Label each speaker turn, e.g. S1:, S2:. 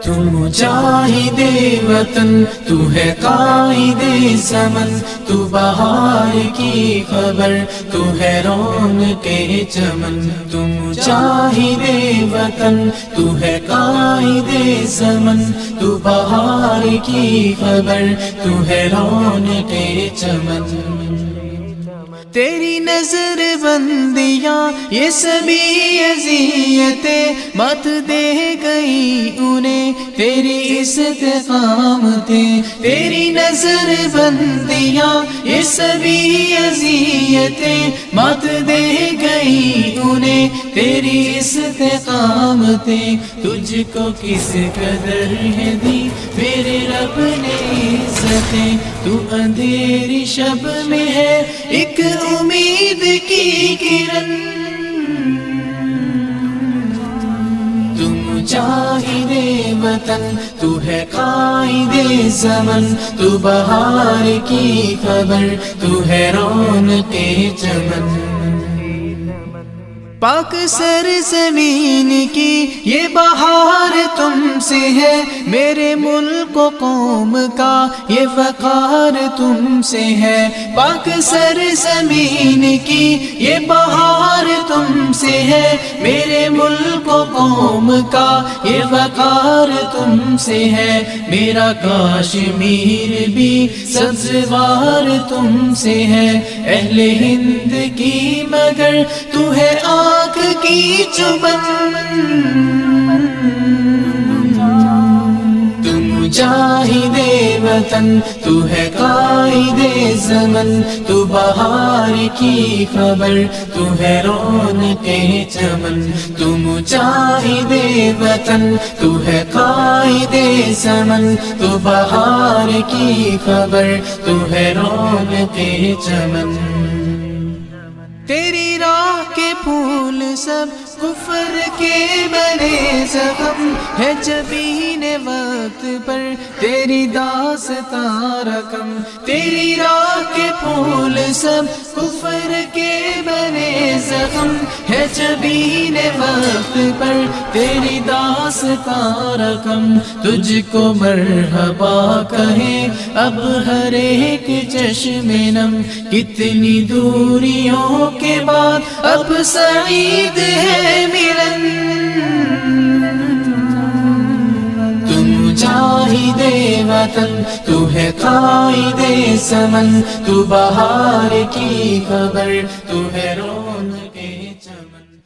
S1: تو مجاہد وطن، تو ہے قائد زمن، تو بہار کی خبر، تو ہے رونق چمن. تو مجاہد وطن، تو ہے قائد زمن، تو بہار کی خبر، تو ہے رونق چمن. تیری نظر بندیاں یہ سبھی اذیتیں مت دے گئی انہیں تیری استقامتیں. تیری نظر بندیاں یہ سبھی اذیتیں مت دے گئی انہیں تیری استقامتیں. تجھ کو کس قدر ہے دی میرے رب نے عزتیں. تو اندھیری شب میں ہے ایک امید کی کرن. تو مجاہد وطن، تو ہے قائد زمن، تو بہار کی خبر، تو ہے رونق چمن. پاک سرزمین کی یہ بہار تم سے ہے، میرے ملک و قوم کا یہ وقار تم سے ہے. پاک سرزمین کی یہ بہار تم سے ہے، میرے ملک و قوم کا یہ وقار تم سے ہے. میرا کاشمیر بھی سبزوار تم سے ہے. اہل ہند کی مگر تو ہے آنکھ کی چبن. تو مجاہد وطن، تو ہے قائد زمن، تو بہار کی خبر، تو ہے رونق چمن. تو مجاہد وطن، تو ہے قائد زمن، تو بہار کی خبر، تو ہے رونق چمن. تیری راہ کے پھول سب کفر کے بڑے زخم ہے. جبین وقت پر تیری داستاں رقم. تیری راہ کے پھول سب کفر کے بڑے زخم ہے. جبین وقت پر تیری داستاں رقم. تجھ کو مرحبا کہے اب ہر ایک چشم نم. کتنی دوریوں کے بعد اب سعید ہے ملن. تو مجاہد وطن، تو ہے قائد زمن، تو بہار کی خبر، تو ہے رونق چمن.